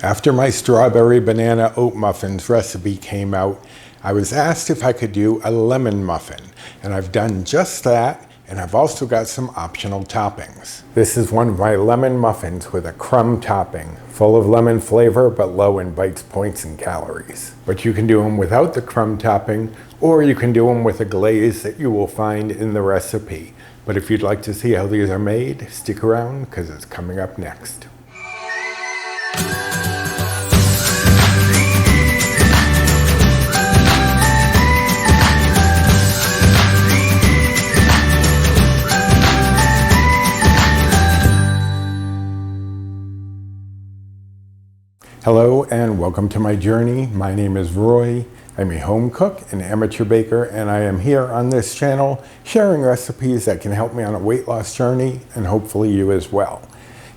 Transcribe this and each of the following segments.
After my strawberry banana oat muffins recipe came out, I was asked if I could do a lemon muffin, and I've done just that, and I've also got some optional toppings. This is one of my lemon muffins with a crumb topping, full of lemon flavor but low in bites, points, and calories. But you can do them without the crumb topping, or you can do them with a glaze that you will find in the recipe. But if you'd like to see how these are made, stick around because it's coming up next. Hello and welcome to my journey. My name is Roy. I'm a home cook, an amateur baker, and I am here on this channel sharing recipes that can help me on a weight loss journey and hopefully you as well.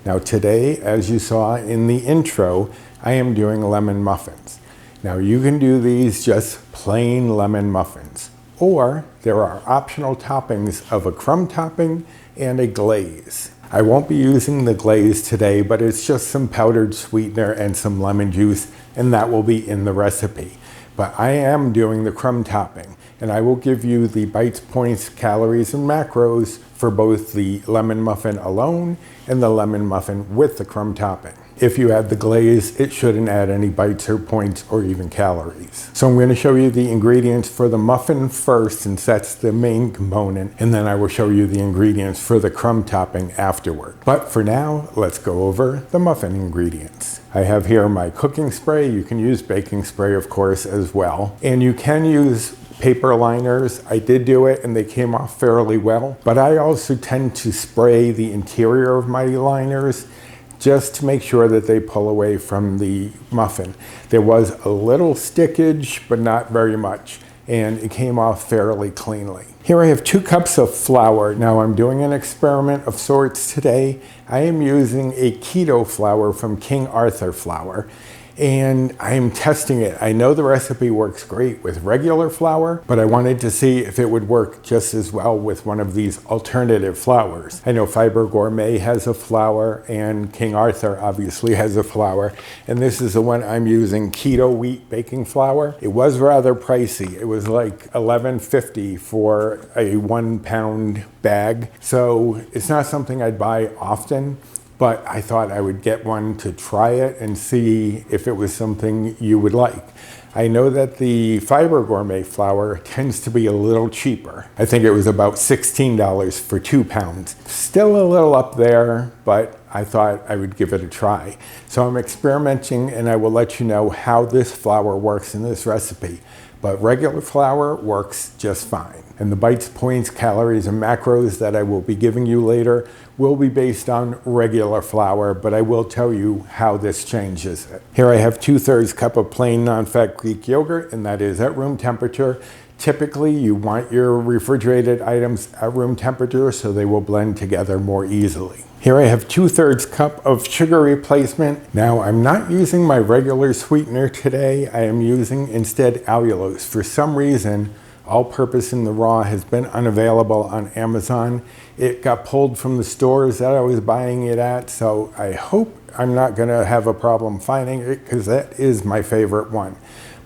Now today, as you saw in the intro, I am doing lemon muffins. Now you can do these just plain lemon muffins, or there are optional toppings of a crumb topping and a glaze. I won't be using the glaze today, but it's just some powdered sweetener and some lemon juice, and that will be in the recipe. But I am doing the crumb topping, and I will give you the bites, points, calories, and macros for both the lemon muffin alone and the lemon muffin with the crumb topping. If you add the glaze, it shouldn't add any bites or points or even calories. So I'm going to show you the ingredients for the muffin first, since that's the main component, and then I will show you the ingredients for the crumb topping afterward. But for now, let's go over the muffin ingredients. I have here my cooking spray. You can use baking spray, of course, as well. And you can use paper liners. I did do it and they came off fairly well, but I also tend to spray the interior of my liners just to make sure that they pull away from the muffin. There was a little stickage, but not very much, and it came off fairly cleanly. Here I have 2 cups of flour. Now I'm doing an experiment of sorts today. I am using a keto flour from King Arthur flour, and I'm testing it. I know the recipe works great with regular flour, but I wanted to see if it would work just as well with one of these alternative flours. I know Fiber Gourmet has a flour, and King Arthur obviously has a flour, and this is the one I'm using, keto wheat baking flour. It was rather pricey. It was like $11.50 for a 1 pound bag, so it's not something I'd buy often. But I thought I would get one to try it and see if it was something you would like. I know that the Fiber Gourmet flour tends to be a little cheaper. I think it was about $16 for 2 pounds. Still a little up there, but I thought I would give it a try. So I'm experimenting, and I will let you know how this flour works in this recipe. But regular flour works just fine. And the bites, points, calories, and macros that I will be giving you later will be based on regular flour, but I will tell you how this changes it. Here I have 2/3 cup of plain non-fat Greek yogurt, and that is at room temperature. Typically, you want your refrigerated items at room temperature so they will blend together more easily. Here I have 2/3 cup of sugar replacement. Now I'm not using my regular sweetener today. I am using instead allulose. For some reason, all-purpose in the raw has been unavailable on Amazon. It got pulled from the stores that I was buying it at, so I hope I'm not going to have a problem finding it because that is my favorite one.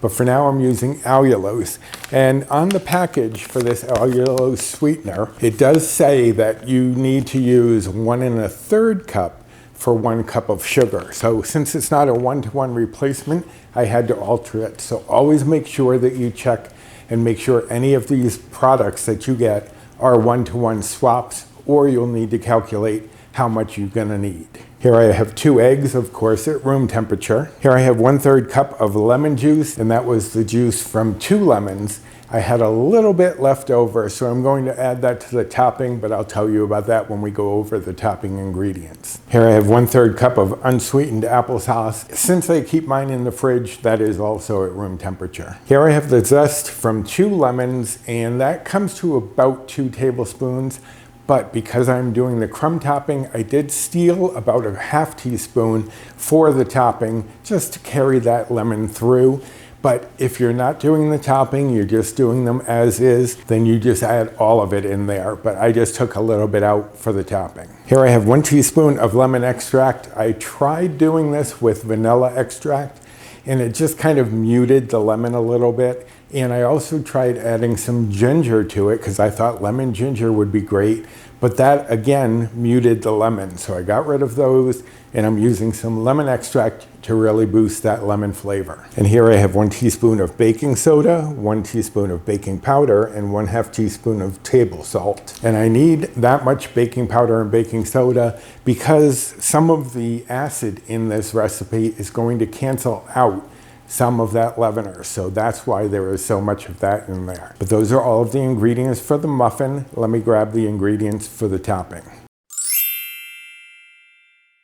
But for now I'm using allulose. And on the package for this allulose sweetener, it does say that you need to use 1 1/3 cup for 1 cup of sugar. So since it's not a 1-to-1 replacement, I had to alter it. So always make sure that you check and make sure any of these products that you get are 1-to-1 swaps, or you'll need to calculate how much you're gonna need. Here I have 2 eggs, of course, at room temperature. Here I have 1/3 cup of lemon juice, and that was the juice from 2 lemons. I had a little bit left over, so I'm going to add that to the topping, but I'll tell you about that when we go over the topping ingredients. Here I have 1/3 cup of unsweetened applesauce. Since I keep mine in the fridge, that is also at room temperature. Here I have the zest from 2 lemons, and that comes to about 2 tablespoons. But because I'm doing the crumb topping, I did steal about a 1/2 teaspoon for the topping just to carry that lemon through. But if you're not doing the topping, you're just doing them as is, then you just add all of it in there. But I just took a little bit out for the topping. Here I have 1 teaspoon of lemon extract. I tried doing this with vanilla extract, and it just kind of muted the lemon a little bit. And I also tried adding some ginger to it because I thought lemon ginger would be great, but that again muted the lemon. So I got rid of those, and I'm using some lemon extract to really boost that lemon flavor. And here I have 1 teaspoon of baking soda, 1 teaspoon of baking powder, and 1/2 teaspoon of table salt. And I need that much baking powder and baking soda because some of the acid in this recipe is going to cancel out some of that leavener. So that's why there is so much of that in there. But those are all of the ingredients for the muffin. Let me grab the ingredients for the topping.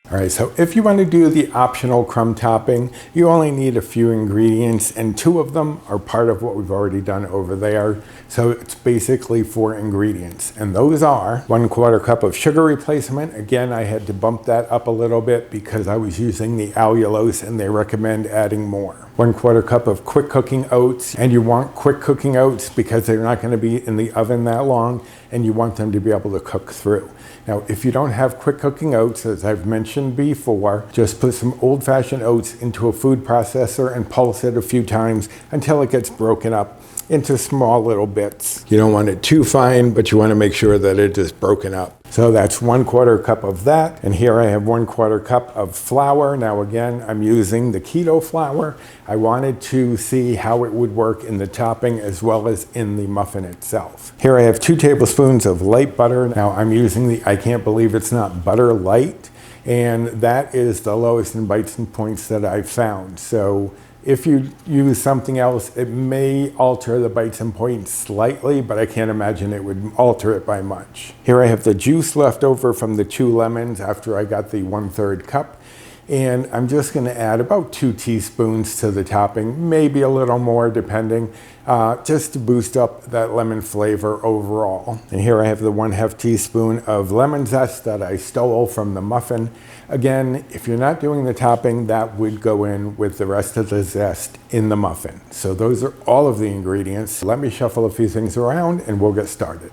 All right, so if you want to do the optional crumb topping, you only need a few ingredients, and 2 of them are part of what we've already done over there. So it's basically 4 ingredients, and those are 1/4 cup of sugar replacement. Again, I had to bump that up a little bit because I was using the allulose, and they recommend adding more. 1/4 cup of quick cooking oats, and you want quick cooking oats because they're not going to be in the oven that long, and you want them to be able to cook through. Now, if you don't have quick cooking oats, as I've mentioned before, just put some old-fashioned oats into a food processor and pulse it a few times until it gets broken up into small little bits. You don't want it too fine, but you want to make sure that it is broken up. So that's 1/4 cup of that. And here I have 1/4 cup of flour. Now again, I'm using the keto flour. I wanted to see how it would work in the topping as well as in the muffin itself. Here I have 2 tablespoons of light butter. Now I'm using the, I can't believe it's not butter light. And that is the lowest in bites and points that I've found. So if you use something else, it may alter the bites and points slightly, but I can't imagine it would alter it by much. Here I have the juice left over from the 2 lemons after I got the 1/3 cup. And I'm just going to add about 2 teaspoons to the topping, maybe a little more depending, just to boost up that lemon flavor overall. And here I have the 1/2 teaspoon of lemon zest that I stole from the muffin. Again, if you're not doing the topping, that would go in with the rest of the zest in the muffin. So those are all of the ingredients. Let me shuffle a few things around and we'll get started.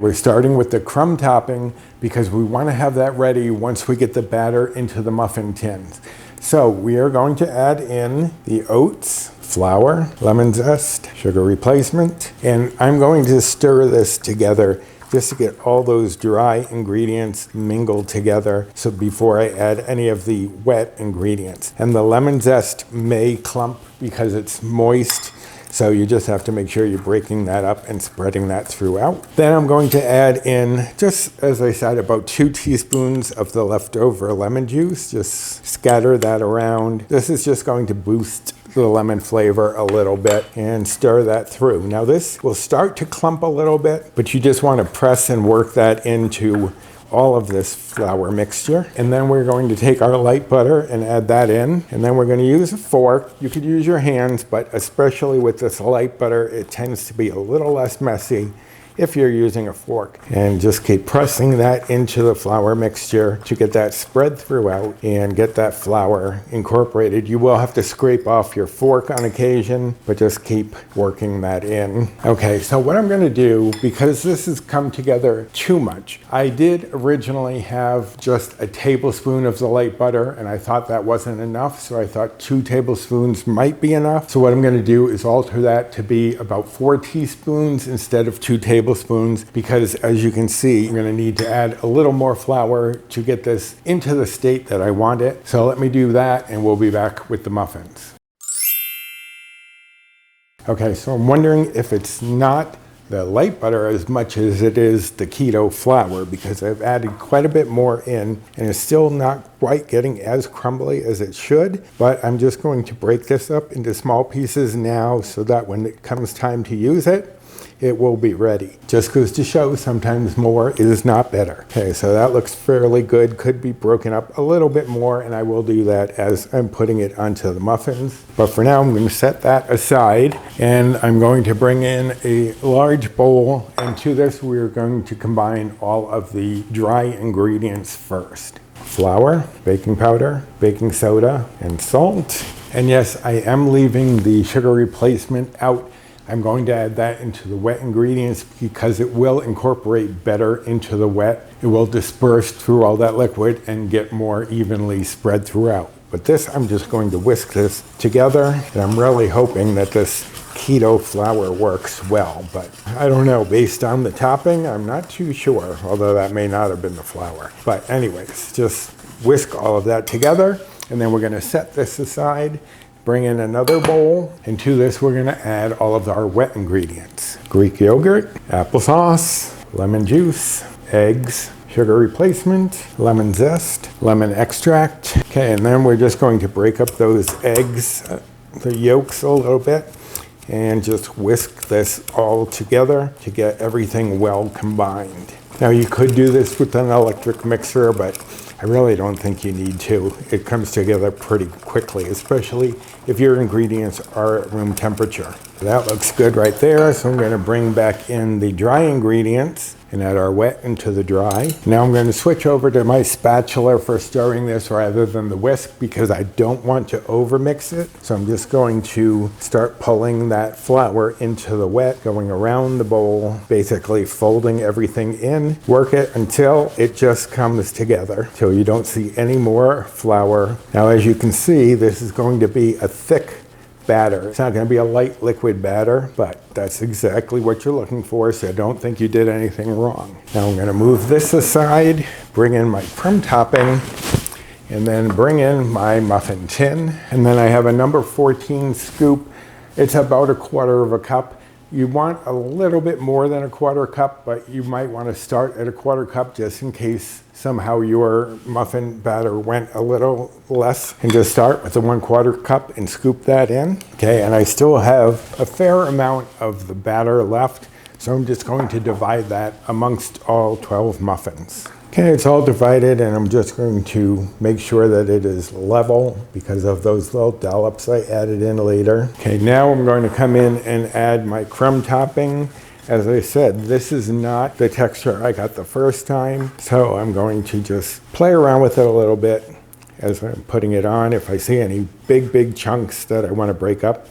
We're starting with the crumb topping because we want to have that ready once we get the batter into the muffin tins. So we are going to add in the oats, flour, lemon zest, sugar replacement, and I'm going to stir this together just to get all those dry ingredients mingled together so before I add any of the wet ingredients. And the lemon zest may clump because it's moist, so you just have to make sure you're breaking that up and spreading that throughout. Then I'm going to add in, just as I said, about 2 teaspoons of the leftover lemon juice. Just scatter that around. This is just going to boost the lemon flavor a little bit and stir that through. Now this will start to clump a little bit, but you just want to press and work that into all of this flour mixture. And then we're going to take our light butter and add that in. And then we're going to use a fork. You could use your hands, but especially with this light butter, it tends to be a little less messy if you're using a fork. And just keep pressing that into the flour mixture to get that spread throughout and get that flour incorporated. You will have to scrape off your fork on occasion, but just keep working that in. Okay, so what I'm going to do, because this has come together too much, I did originally have just a tablespoon of the light butter, and I thought that wasn't enough, so I thought 2 tablespoons might be enough. So what I'm going to do is alter that to be about 4 teaspoons instead of 2 tablespoons, because as you can see, I'm going to need to add a little more flour to get this into the state that I want it. So let me do that and we'll be back with the muffins. Okay, so I'm wondering if it's not the light butter as much as it is the keto flour, because I've added quite a bit more in and it's still not quite getting as crumbly as it should. But I'm just going to break this up into small pieces now so that when it comes time to use it, it will be ready. Just goes to show sometimes more is not better. Okay, so that looks fairly good. Could be broken up a little bit more, and I will do that as I'm putting it onto the muffins. But for now, I'm going to set that aside, and I'm going to bring in a large bowl, and to this, we're going to combine all of the dry ingredients first. Flour, baking powder, baking soda, and salt. And yes, I am leaving the sugar replacement out. I'm going to add that into the wet ingredients because it will incorporate better into the wet. It will disperse through all that liquid and get more evenly spread throughout. But this, I'm just going to whisk this together, and I'm really hoping that this keto flour works well, but I don't know. Based on the topping, I'm not too sure, although that may not have been the flour. But anyways, just whisk all of that together, and then we're going to set this aside, bring in another bowl, and to this we're going to add all of our wet ingredients. Greek yogurt, applesauce, lemon juice, eggs, sugar replacement, lemon zest, lemon extract. Okay, and then we're just going to break up those eggs, the yolks a little bit, and just whisk this all together to get everything well combined. Now you could do this with an electric mixer, but I really don't think you need to. It comes together pretty quickly, especially if your ingredients are at room temperature. That looks good right there, so I'm going to bring back in the dry ingredients and add our wet into the dry. Now I'm going to switch over to my spatula for stirring this rather than the whisk because I don't want to overmix it. So I'm just going to start pulling that flour into the wet, going around the bowl, basically folding everything in. Work it until it just comes together, till you don't see any more flour. Now as you can see, this is going to be a thick batter. It's not going to be a light liquid batter, but that's exactly what you're looking for, so I don't think you did anything wrong. Now I'm going to move this aside, bring in my crumb topping, and then bring in my muffin tin. And then I have a number 14 scoop. It's about 1/4 cup. You want a little bit more than 1/4 cup, but you might want to start at 1/4 cup just in case somehow your muffin batter went a little less, and just start with the 1/4 cup and scoop that in. Okay, and I still have a fair amount of the batter left, so I'm just going to divide that amongst all 12 muffins. Okay, it's all divided, and I'm just going to make sure that it is level because of those little dollops I added in later. Okay, now I'm going to come in and add my crumb topping. As I said, this is not the texture I got the first time, so I'm going to just play around with it a little bit as I'm putting it on. If I see any big chunks that I want to break up,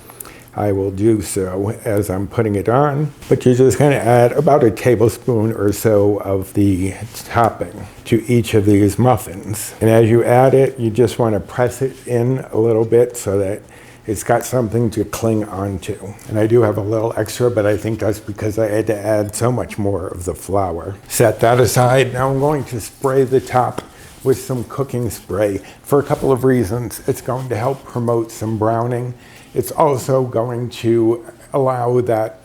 I will do so as I'm putting it on. But you're just going to add about 1 tablespoon or so of the topping to each of these muffins. And as you add it, you just want to press it in a little bit so that it's got something to cling onto. And I do have a little extra, but I think that's because I had to add so much more of the flour. Set that aside. Now I'm going to spray the top with some cooking spray for a couple of reasons. It's going to help promote some browning. It's also going to allow that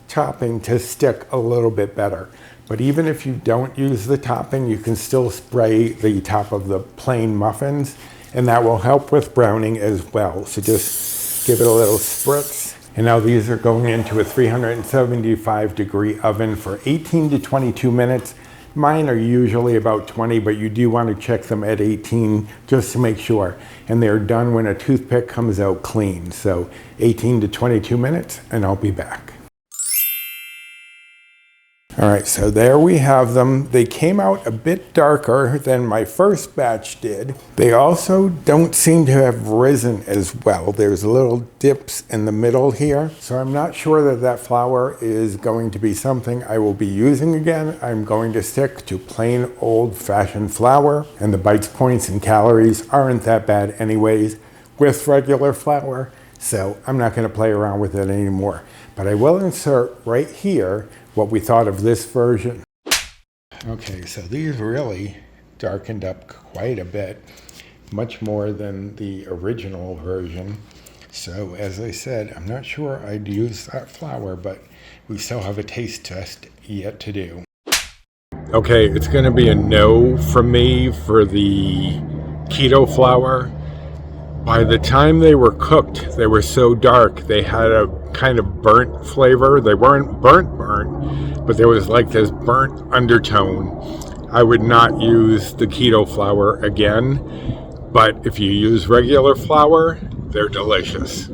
topping to stick a little bit better. But even if you don't use the topping, you can still spray the top of the plain muffins, and that will help with browning as well. So just give it a little spritz. And now these are going into a 375-degree oven for 18 to 22 minutes. Mine are usually about 20, but you do want to check them at 18 just to make sure. And they're done when a toothpick comes out clean. So 18 to 22 minutes, and I'll be back. All right, so there we have them. They came out a bit darker than my first batch did. They also don't seem to have risen as well. There's little dips in the middle here. So I'm not sure that that flour is going to be something I will be using again. I'm going to stick to plain old-fashioned flour, and the bites, points, and calories aren't that bad anyways with regular flour. So I'm not going to play around with it anymore. But I will insert right here what we thought of this version. Okay, so these really darkened up quite a bit, much more than the original version. So as I said, I'm not sure I'd use that flour, but we still have a taste test yet to do. Okay, it's gonna be a no from me for the keto flour. By the time they were cooked, they were so dark, they had a kind of burnt flavor. They weren't burnt, but there was like this burnt undertone. I would not use the keto flour again, but if you use regular flour, they're delicious.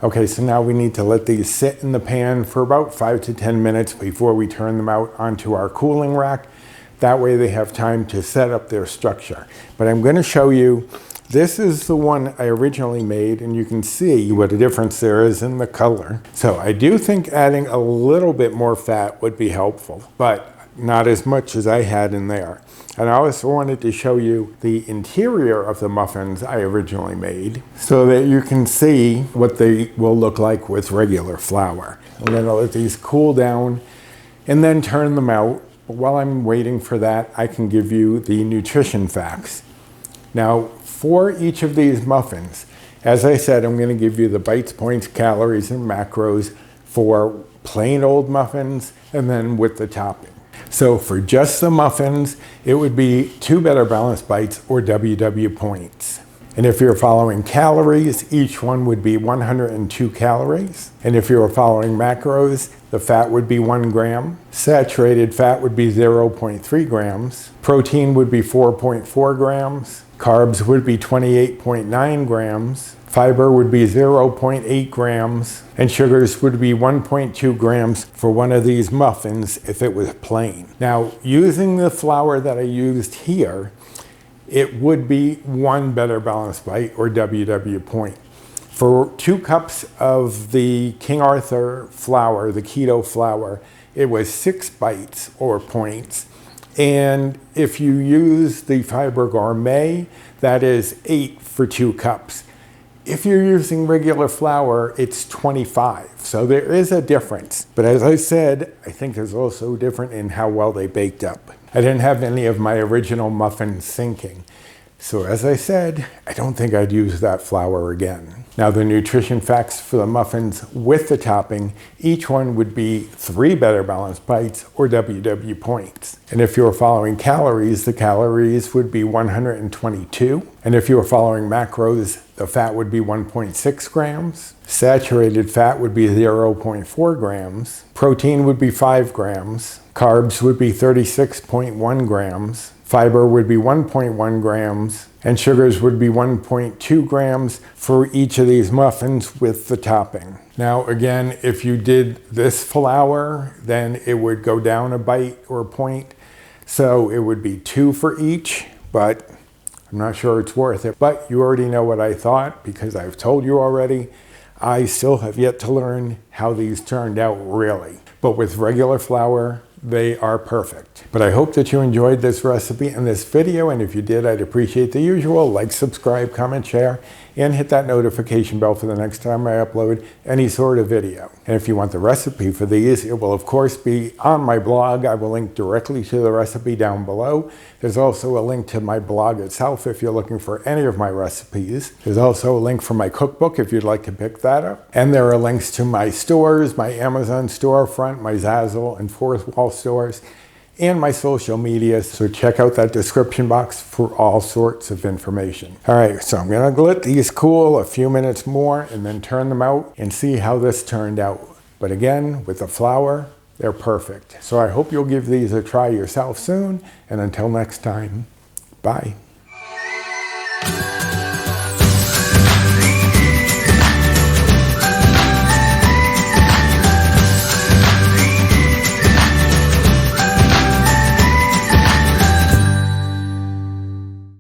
Okay, so now we need to let these sit in the pan for about 5 to 10 minutes before we turn them out onto our cooling rack. That way they have time to set up their structure. But I'm going to show you This is the one I originally made, and you can see what a difference there is in the color. So I do think adding a little bit more fat would be helpful, but not as much as I had in there. And I also wanted to show you the interior of the muffins I originally made so that you can see what they will look like with regular flour. I'm gonna let these cool down and then turn them out. But while I'm waiting for that, I can give you the nutrition facts. Now, for each of these muffins, as I said, I'm going to give you the bites, points, calories, and macros for plain old muffins and then with the topping. So for just the muffins, it would be 2 Better Balanced Bites or WW points. And if you're following calories, each one would be 102 calories. And if you were following macros, the fat would be 1 gram. Saturated fat would be 0.3 grams. Protein would be 4.4 grams. Carbs would be 28.9 grams. Fiber would be 0.8 grams. And sugars would be 1.2 grams for one of these muffins if it was plain. Now, using the flour that I used here, it would be 1 Better Balanced Bite or WW point. For 2 cups of the King Arthur flour, the keto flour, it was 6 bites or points. And if you use the Fiber Gourmet, that is 8 for 2 cups. If you're using regular flour, it's 25. So there is a difference. But as I said, I think there's also a difference in how well they baked up. I didn't have any of my original muffins sinking. So as I said, I don't think I'd use that flour again. Now the nutrition facts for the muffins with the topping, each one would be 3 Better Balanced Bites or WW points. And if you were following calories, the calories would be 122. And if you were following macros, the fat would be 1.6 grams. Saturated fat would be 0.4 grams. Protein would be 5 grams. Carbs would be 36.1 grams. Fiber would be 1.1 grams, and sugars would be 1.2 grams for each of these muffins with the topping. Now again, if you did this flour, then it would go down a bite or a point. So it would be 2 for each, but I'm not sure it's worth it. But you already know what I thought because I've told you already. I still have yet to learn how these turned out really. But with regular flour, they are perfect. But I hope that you enjoyed this recipe and this video, and if you did, I'd appreciate the usual like, subscribe, comment, share, and hit that notification bell for the next time I upload any sort of video. And if you want the recipe for these, it will of course be on my blog. I will link directly to the recipe down below. There's also a link to my blog itself if you're looking for any of my recipes. There's also a link for my cookbook if you'd like to pick that up. And there are links to my stores, my Amazon storefront, my Zazzle and Fourth Wall stores, and my social media. So check out that description box for all sorts of information. All right, so I'm gonna let these cool a few minutes more and then turn them out and see how this turned out. But again, with the flour, they're perfect. So I hope you'll give these a try yourself soon. And until next time, bye.